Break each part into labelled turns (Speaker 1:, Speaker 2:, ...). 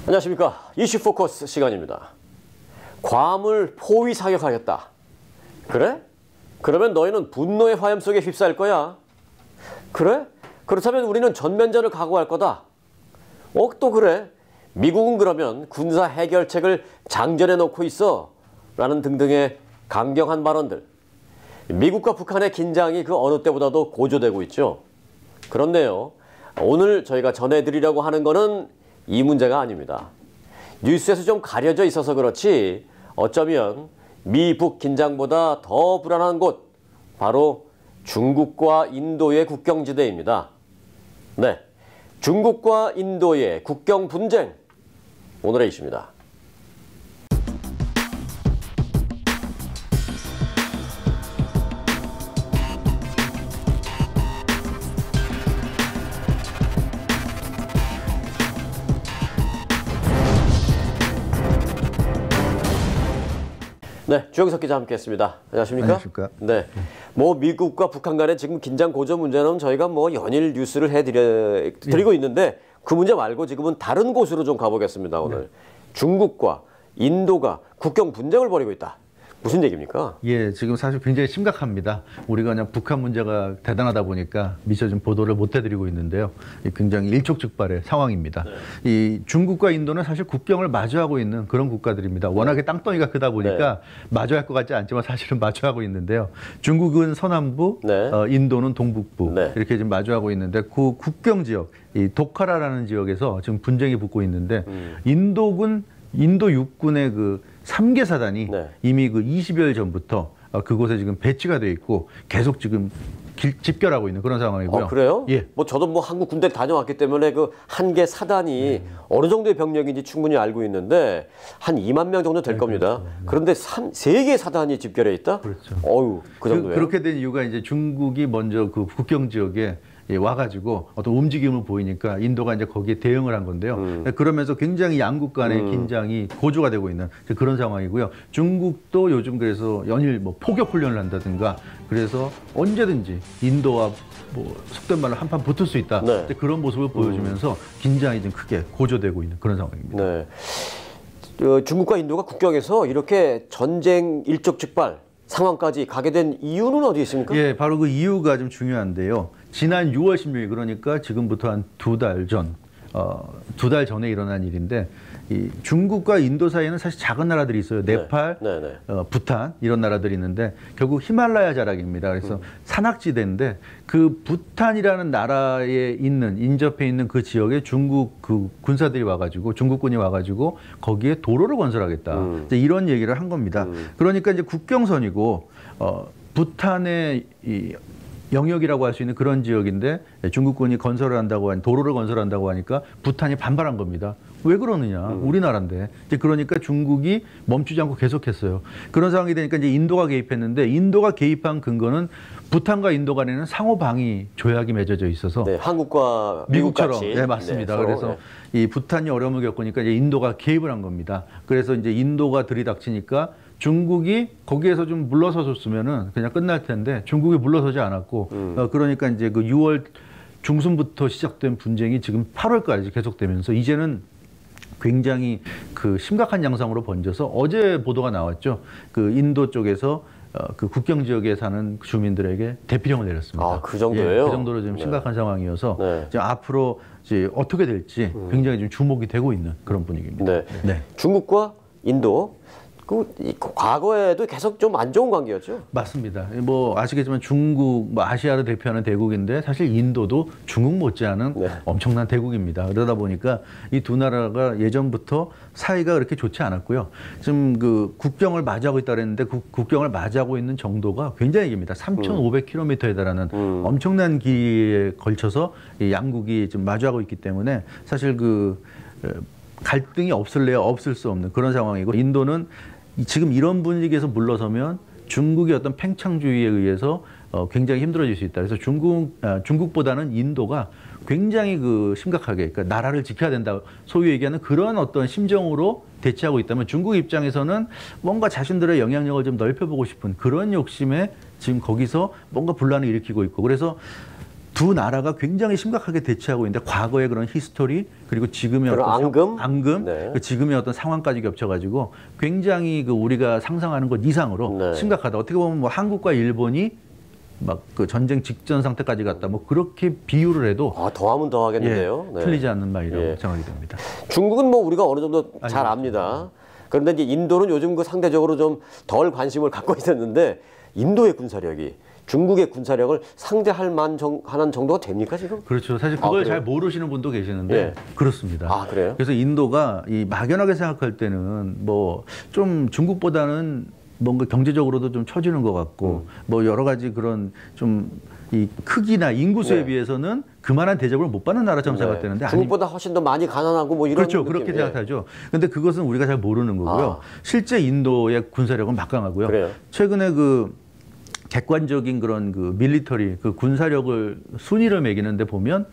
Speaker 1: 안녕하십니까. 이슈 포커스 시간입니다. 괌을 포위 사격하겠다. 그래? 그러면 너희는 분노의 화염 속에 휩싸일 거야. 그래? 그렇다면 우리는 전면전을 각오할 거다. 또 그래? 미국은 그러면 군사 해결책을 장전해 놓고 있어. 라는 등등의 강경한 발언들. 미국과 북한의 긴장이 그 어느 때보다도 고조되고 있죠. 그런데요, 오늘 저희가 전해드리려고 하는 거는 이 문제가 아닙니다. 뉴스에서 좀 가려져 있어서 그렇지 어쩌면 미북 긴장보다 더 불안한 곳, 바로 중국과 인도의 국경지대입니다. 네, 중국과 인도의 국경 분쟁, 오늘의 이슈입니다. 네, 주영석 기자 함께했습니다. 안녕하십니까?
Speaker 2: 안녕하십니까?
Speaker 1: 네, 미국과 북한 간의 지금 긴장 고조 문제는 저희가 연일 뉴스를 해드리고 있는데 그 문제 말고 지금은 다른 곳으로 좀 가보겠습니다. 오늘 네. 중국과 인도가 국경 분쟁을 벌이고 있다. 무슨 얘기입니까?
Speaker 2: 예, 지금 사실 굉장히 심각합니다. 우리가 그냥 북한 문제가 대단하다 보니까 미처 좀 보도를 못 해드리고 있는데요. 굉장히 일촉즉발의 상황입니다. 네. 이 중국과 인도는 사실 국경을 마주하고 있는 그런 국가들입니다. 워낙에 땅덩이가 크다 보니까 네. 마주할 것 같지 않지만 사실은 마주하고 있는데요. 중국은 서남부, 네. 인도는 동북부 네. 이렇게 지금 마주하고 있는데 그 국경 지역, 이 도카라라는 지역에서 지금 분쟁이 붙고 있는데 인도 육군의 그 3개 사단이 네. 이미 그 20여일 전부터 그곳에 지금 배치가 돼 있고 계속 지금 집결하고 있는 그런 상황이고요.
Speaker 1: 그래요?
Speaker 2: 예.
Speaker 1: 저도 한국 군대 다녀왔기 때문에 그 한 개 사단이 어느 정도의 병력인지 충분히 알고 있는데 한 2만 명 정도 될 겁니다.
Speaker 2: 그렇죠. 네.
Speaker 1: 그런데 3개 사단이 집결해 있다?
Speaker 2: 그렇죠.
Speaker 1: 그 정도예요?
Speaker 2: 그렇게 된 이유가 이제 중국이 먼저 그 국경 지역에 와가지고 어떤 움직임을 보이니까 인도가 이제 거기에 대응을 한 건데요. 그러면서 굉장히 양국 간의 긴장이 고조가 되고 있는 그런 상황이고요. 중국도 요즘 그래서 연일 포격 훈련을 한다든가 그래서 언제든지 인도와 속된 말로 한판 붙을 수 있다. 네. 그런 모습을 보여주면서 긴장이 좀 크게 고조되고 있는 그런 상황입니다.
Speaker 1: 네. 중국과 인도가 국경에서 이렇게 전쟁 일촉즉발 상황까지 가게 된 이유는 어디 있습니까?
Speaker 2: 예, 바로 그 이유가 좀 중요한데요. 지난 6월 16일, 그러니까 지금부터 한 2달 전, 2달 전에 일어난 일인데, 이 중국과 인도 사이에는 사실 작은 나라들이 있어요. 네팔, 네. 부탄 이런 나라들이 있는데 결국 히말라야 자락입니다. 그래서 산악지대인데 그 부탄이라는 나라에 있는 인접해 있는 그 지역에 중국 그 군사들이 와가지고 중국군이 와가지고 거기에 도로를 건설하겠다. 이제 이런 얘기를 한 겁니다. 그러니까 이제 국경선이고 부탄의 이 영역이라고 할 수 있는 그런 지역인데 중국군이 건설을 한다고 도로를 건설한다고 하니까 부탄이 반발한 겁니다. 왜 그러느냐? 우리나라인데. 이제 그러니까 중국이 멈추지 않고 계속했어요. 그런 상황이 되니까 이제 인도가 개입했는데 인도가 개입한 근거는 부탄과 인도 간에는 상호 방위 조약이 맺어져 있어서
Speaker 1: 네, 한국과
Speaker 2: 미국처럼
Speaker 1: 같이.
Speaker 2: 네, 맞습니다.
Speaker 1: 네, 서로,
Speaker 2: 그래서 이 부탄이 어려움을 겪으니까 이제 인도가 개입을 한 겁니다. 그래서 이제 인도가 들이닥치니까 중국이 거기에서 좀 물러서 줬으면은 그냥 끝날 텐데 중국이 물러서지 않았고 그러니까 이제 그 6월 중순부터 시작된 분쟁이 지금 8월까지 계속되면서 이제는 굉장히 그 심각한 양상으로 번져서 어제 보도가 나왔죠. 그 인도 쪽에서 그 국경 지역에 사는 주민들에게 대피령을 내렸습니다.
Speaker 1: 그 정도예요?
Speaker 2: 예, 그 정도로 좀 심각한
Speaker 1: 네.
Speaker 2: 상황이어서
Speaker 1: 네.
Speaker 2: 이제 앞으로 이제 어떻게 될지 굉장히 좀 주목이 되고 있는 그런 분위기입니다.
Speaker 1: 네.
Speaker 2: 네.
Speaker 1: 중국과 인도 과거에도 계속 좀 안 좋은 관계였죠?
Speaker 2: 맞습니다. 아시겠지만 중국, 아시아를 대표하는 대국인데 사실 인도도 중국 못지않은 네. 엄청난 대국입니다. 그러다 보니까 이 두 나라가 예전부터 사이가 그렇게 좋지 않았고요. 지금 그 국경을 맞이하고 있다 그랬는데 국경을 맞이하고 있는 정도가 굉장히 깁니다. 3,500km에 달하는 엄청난 길이에 걸쳐서 이 양국이 지금 마주하고 있기 때문에 사실 그 갈등이 없을래야 없을 수 없는 그런 상황이고 인도는 지금 이런 분위기에서 물러서면 중국의 어떤 팽창주의에 의해서 굉장히 힘들어질 수 있다. 그래서 중국보다는 인도가 굉장히 그 심각하게 그러니까 나라를 지켜야 된다. 소위 얘기하는 그런 어떤 심정으로 대치하고 있다면 중국 입장에서는 뭔가 자신들의 영향력을 좀 넓혀보고 싶은 그런 욕심에 지금 거기서 뭔가 분란을 일으키고 있고 그래서 두 나라가 굉장히 심각하게 대치하고 있는데 과거의 그런 히스토리 그리고 지금의
Speaker 1: 그런
Speaker 2: 어떤
Speaker 1: 앙금? 네.
Speaker 2: 그 지금의 어떤 상황까지 겹쳐가지고 굉장히 그 우리가 상상하는 것 이상으로
Speaker 1: 네.
Speaker 2: 심각하다. 어떻게 보면 뭐 한국과 일본이 막 그 전쟁 직전 상태까지 갔다. 뭐 그렇게 비유를 해도
Speaker 1: 더하면 더하겠는데요.
Speaker 2: 예, 틀리지 않는 말이라고
Speaker 1: 예.
Speaker 2: 생각이 됩니다.
Speaker 1: 중국은 뭐 우리가 어느 정도 잘 압니다. 그런데 이제 인도는 요즘 그 상대적으로 좀 덜 관심을 갖고 있었는데 인도의 군사력이 중국의 군사력을 상대할 만한 정도가 됩니까 지금?
Speaker 2: 그렇죠. 사실 그걸
Speaker 1: 그래요?
Speaker 2: 잘 모르시는 분도 계시는데
Speaker 1: 예.
Speaker 2: 그렇습니다.
Speaker 1: 그래요?
Speaker 2: 그래서 인도가 이 막연하게 생각할 때는 뭐 좀 중국보다는 뭔가 경제적으로도 좀 처지는 것 같고 뭐 여러 가지 그런 좀 이 크기나 인구수에
Speaker 1: 네.
Speaker 2: 비해서는 그만한 대접을 못 받는 나라처럼 생각되는데
Speaker 1: 중국보다 훨씬 더 많이 가난하고 뭐 이런
Speaker 2: 그렇죠.
Speaker 1: 느낌.
Speaker 2: 그렇게
Speaker 1: 예.
Speaker 2: 생각하죠. 근데 그것은 우리가 잘 모르는 거고요. 실제 인도의 군사력은 막강하고요.
Speaker 1: 그래요?
Speaker 2: 최근에 그 객관적인 그런 그 밀리터리 그 군사력을 순위를 매기는데 보면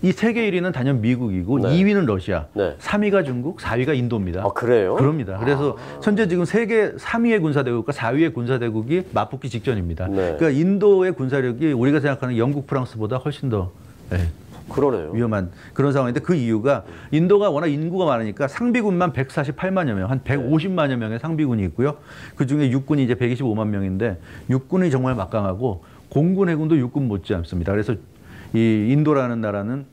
Speaker 2: 이 세계 1위는 단연 미국이고
Speaker 1: 네.
Speaker 2: 2위는 러시아,
Speaker 1: 네.
Speaker 2: 3위가 중국, 4위가 인도입니다.
Speaker 1: 그래요?
Speaker 2: 그럽니다. 그래서 현재 지금 세계 3위의 군사대국과 4위의 군사대국이 맞붙기 직전입니다.
Speaker 1: 네.
Speaker 2: 그러니까 인도의 군사력이 우리가 생각하는 영국, 프랑스보다 훨씬 더
Speaker 1: 그러네요.
Speaker 2: 위험한 그런 상황인데 그 이유가 인도가 워낙 인구가 많으니까 상비군만 148만여 명, 한 150만여 명의 상비군이 있고요. 그중에 육군이 이제 125만 명인데 육군이 정말 막강하고 공군, 해군도 육군 못지 않습니다. 그래서 이 인도라는 나라는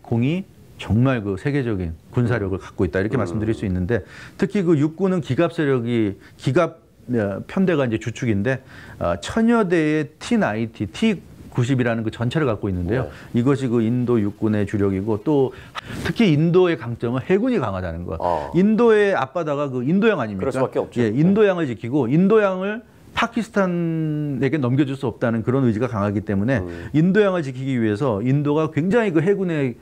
Speaker 2: 공이 정말 그 세계적인 군사력을 갖고 있다 이렇게 말씀드릴 수 있는데 특히 그 육군은 기갑 편대가 이제 주축인데 1000여 대의 T-90, T-90이라는 그 전차를 갖고 있는데요.
Speaker 1: 네.
Speaker 2: 이것이 그 인도 육군의 주력이고 또 특히 인도의 강점은 해군이 강하다는 거. 인도의 앞바다가 그 인도양 아닙니까?
Speaker 1: 그럴 수밖에 없죠.
Speaker 2: 예, 인도양을 지키고 인도양을 파키스탄에게 넘겨줄 수 없다는 그런 의지가 강하기 때문에 인도양을 지키기 위해서 인도가 굉장히 그 해군에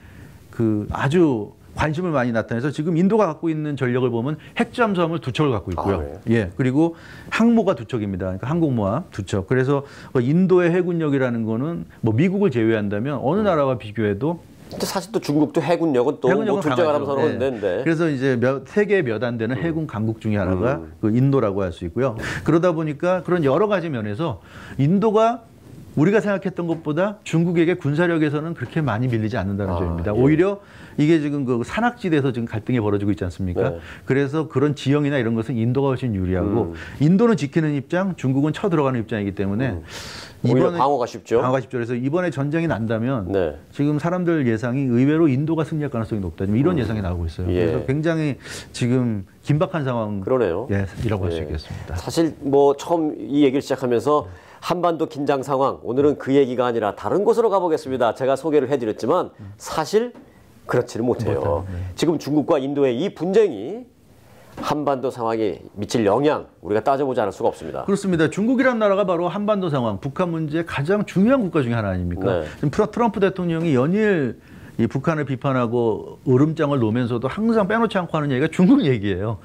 Speaker 2: 그 아주 관심을 많이 나타내서 지금 인도가 갖고 있는 전력을 보면 핵잠수함을 2척을 갖고 있고요.
Speaker 1: 네.
Speaker 2: 예, 그리고 항모가 2척입니다. 그러니까 항공모함 2척. 그래서 인도의 해군력이라는 거는 뭐 미국을 제외한다면 어느 나라와 비교해도
Speaker 1: 근데 사실 또 중국도 해군력은 또
Speaker 2: 해군력은
Speaker 1: 뭐 둘째가라면
Speaker 2: 강하죠.
Speaker 1: 서는
Speaker 2: 예.
Speaker 1: 데인데.
Speaker 2: 그래서 이제 세계에 몇 안 되는 해군 강국 중에 하나가 그 인도라고 할 수 있고요. 그러다 보니까 그런 여러 가지 면에서 인도가 우리가 생각했던 것보다 중국에게 군사력에서는 그렇게 많이 밀리지 않는다는 점입니다.
Speaker 1: 예.
Speaker 2: 오히려 이게 지금 그 산악지대에서 지금 갈등이 벌어지고 있지 않습니까?
Speaker 1: 네.
Speaker 2: 그래서 그런 지형이나 이런 것은 인도가 훨씬 유리하고 인도는 지키는 입장, 중국은 쳐들어가는 입장이기 때문에
Speaker 1: 오히려 방어가 쉽죠.
Speaker 2: 방어가 쉽죠. 그래서 이번에 전쟁이 난다면
Speaker 1: 네.
Speaker 2: 지금 사람들 예상이 의외로 인도가 승리할 가능성이 높다. 지금 이런 예상이 나오고 있어요.
Speaker 1: 예.
Speaker 2: 그래서 굉장히 지금 긴박한 상황
Speaker 1: 그러네요.
Speaker 2: 이라고 할 수
Speaker 1: 예.
Speaker 2: 있겠습니다.
Speaker 1: 사실 뭐 처음 이 얘기를 시작하면서 한반도 긴장 상황, 오늘은 그 얘기가 아니라 다른 곳으로 가보겠습니다. 제가 소개를 해드렸지만 사실 그렇지는 못해요. 지금 중국과 인도의 이 분쟁이 한반도 상황에 미칠 영향 우리가 따져보지 않을 수가 없습니다.
Speaker 2: 그렇습니다. 중국이라는 나라가 바로 한반도 상황, 북한 문제의 가장 중요한 국가 중에 하나 아닙니까?
Speaker 1: 네.
Speaker 2: 지금 트럼프 대통령이 연일 이 북한을 비판하고 으름장을 놓으면서도 항상 빼놓지 않고 하는 얘기가 중국 얘기예요.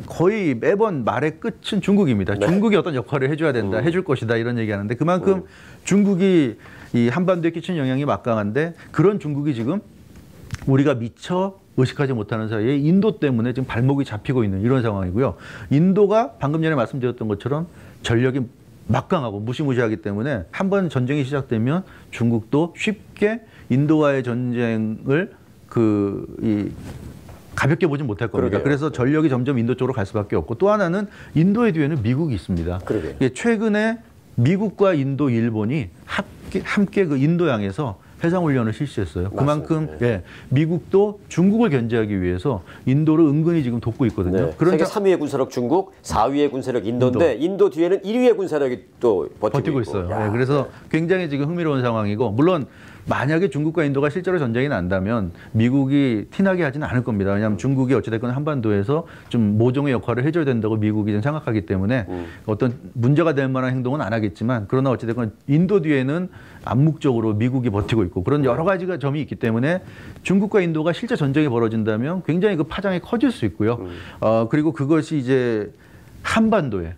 Speaker 2: 거의 매번 말의 끝은 중국입니다.
Speaker 1: 네.
Speaker 2: 중국이 어떤 역할을 해줘야 된다, 해줄 것이다 이런 얘기하는데 그만큼 중국이 이 한반도에 끼친 영향이 막강한데 그런 중국이 지금 우리가 미처 의식하지 못하는 사이에 인도 때문에 지금 발목이 잡히고 있는 이런 상황이고요. 인도가 방금 전에 말씀드렸던 것처럼 전력이 막강하고 무시무시하기 때문에 한번 전쟁이 시작되면 중국도 쉽게 인도와의 전쟁을 가볍게 보진 못할 겁니다.
Speaker 1: 그러게요.
Speaker 2: 그래서 전력이 점점 인도 쪽으로 갈 수밖에 없고 또 하나는 인도의 뒤에는 미국이 있습니다.
Speaker 1: 그러게요.
Speaker 2: 최근에 미국과 인도, 일본이 함께 그 인도양에서 해상훈련을 실시했어요. 그만큼 미국도 중국을 견제하기 위해서 인도를 은근히 지금 돕고 있거든요.
Speaker 1: 네. 세계 3위의 군사력 중국, 4위의 군사력 인도인데 인도 뒤에는 1위의 군사력이 또 버티고
Speaker 2: 있어요.
Speaker 1: 야,
Speaker 2: 그래서 굉장히 지금 흥미로운 상황이고 물론 만약에 중국과 인도가 실제로 전쟁이 난다면 미국이 티나게 하지는 않을 겁니다. 왜냐하면 중국이 어찌됐건 한반도에서 좀 모종의 역할을 해줘야 된다고 미국이 좀 생각하기 때문에 어떤 문제가 될 만한 행동은 안 하겠지만 그러나 어찌됐건 인도 뒤에는 암묵적으로 미국이 버티고 있고 그런 여러 가지가 점이 있기 때문에 중국과 인도가 실제 전쟁이 벌어진다면 굉장히 그 파장이 커질 수 있고요. 그리고 그것이 이제 한반도에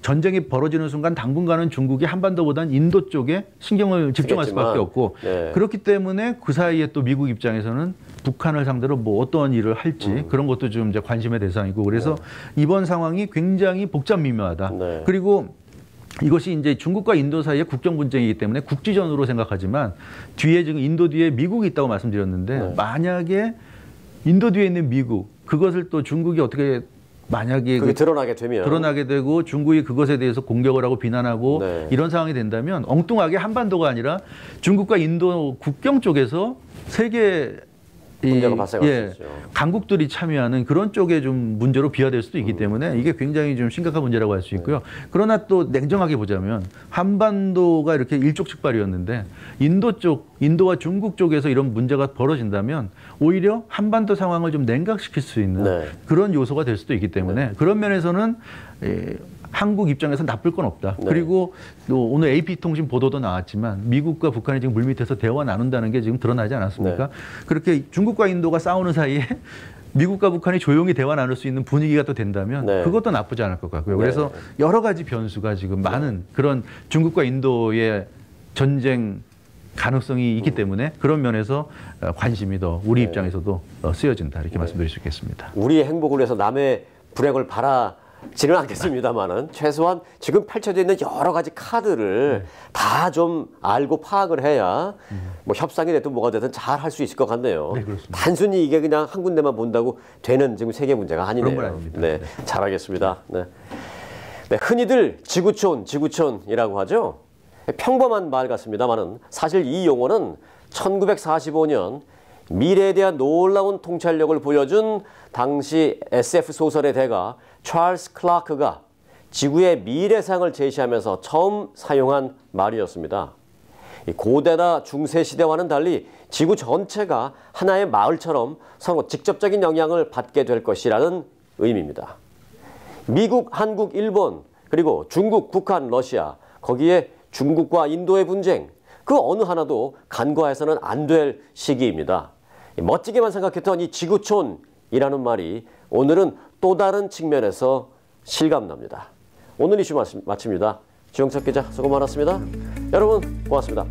Speaker 2: 전쟁이 벌어지는 순간 당분간은 중국이 한반도보다는 인도 쪽에 신경을 집중할 수밖에 없고 그렇기 때문에 그 사이에 또 미국 입장에서는 북한을 상대로 뭐 어떤 일을 할지 그런 것도 좀 이제 관심의 대상이고 그래서 이번 상황이 굉장히 복잡 미묘하다. 그리고 이것이 이제 중국과 인도 사이의 국경 분쟁이기 때문에 국지전으로 생각하지만 뒤에 지금 인도 뒤에 미국이 있다고 말씀드렸는데
Speaker 1: 네.
Speaker 2: 만약에 인도 뒤에 있는 미국 그것을 또 중국이 어떻게 만약에
Speaker 1: 그게 드러나게 되면
Speaker 2: 드러나게 되고 중국이 그것에 대해서 공격을 하고 비난하고
Speaker 1: 네.
Speaker 2: 이런 상황이 된다면 엉뚱하게 한반도가 아니라 중국과 인도 국경 쪽에서 세계
Speaker 1: 문제가 발생할 수 있죠.
Speaker 2: 강국들이 참여하는 그런 쪽에 좀 문제로 비화될 수도 있기 때문에 이게 굉장히 좀 심각한 문제라고 할 수 있고요. 그러나 또 냉정하게 보자면 한반도가 이렇게 일촉즉발이었는데 인도와 중국 쪽에서 이런 문제가 벌어진다면 오히려 한반도 상황을 좀 냉각시킬 수 있는
Speaker 1: 네.
Speaker 2: 그런 요소가 될 수도 있기 때문에 그런 면에서는 한국 입장에서 나쁠 건 없다.
Speaker 1: 네.
Speaker 2: 그리고 또 오늘 AP통신 보도도 나왔지만 미국과 북한이 지금 물밑에서 대화 나눈다는 게 지금 드러나지 않았습니까?
Speaker 1: 네.
Speaker 2: 그렇게 중국과 인도가 싸우는 사이에 미국과 북한이 조용히 대화 나눌 수 있는 분위기가 또 된다면
Speaker 1: 네.
Speaker 2: 그것도 나쁘지 않을 것 같고요.
Speaker 1: 네.
Speaker 2: 그래서 여러 가지 변수가 지금 많은 그런 중국과 인도의 전쟁 가능성이 있기 때문에 그런 면에서 관심이 더 우리 입장에서도 쓰여진다 이렇게 말씀드릴 수 있겠습니다.
Speaker 1: 우리의 행복을 위해서 남의 불행을 바라지는 않겠습니다만은 최소한 지금 펼쳐져 있는 여러 가지 카드를 다 좀 알고 파악을 해야 뭐 협상이 됐든 뭐가 됐든 잘 할 수 있을 것 같네요.
Speaker 2: 네, 그렇습니다.
Speaker 1: 단순히 이게 그냥 한 군데만 본다고 되는 지금 세계 문제가 아니네요.
Speaker 2: 그런 건 아닙니다.
Speaker 1: 네, 잘하겠습니다. 네. 네, 흔히들 지구촌이라고 하죠. 평범한 말 같습니다만은 사실 이 용어는 1945년 미래에 대한 놀라운 통찰력을 보여준 당시 SF 소설의 대가 찰스 클라크가 지구의 미래상을 제시하면서 처음 사용한 말이었습니다. 고대나 중세 시대와는 달리 지구 전체가 하나의 마을처럼 서로 직접적인 영향을 받게 될 것이라는 의미입니다. 미국, 한국, 일본, 그리고 중국, 북한, 러시아, 거기에 중국과 인도의 분쟁, 그 어느 하나도 간과해서는 안 될 시기입니다. 멋지게만 생각했던 이 지구촌이라는 말이 오늘은 또 다른 측면에서 실감납니다. 오늘 이슈 마칩니다. 주영석 기자 수고 많았습니다. 여러분 고맙습니다.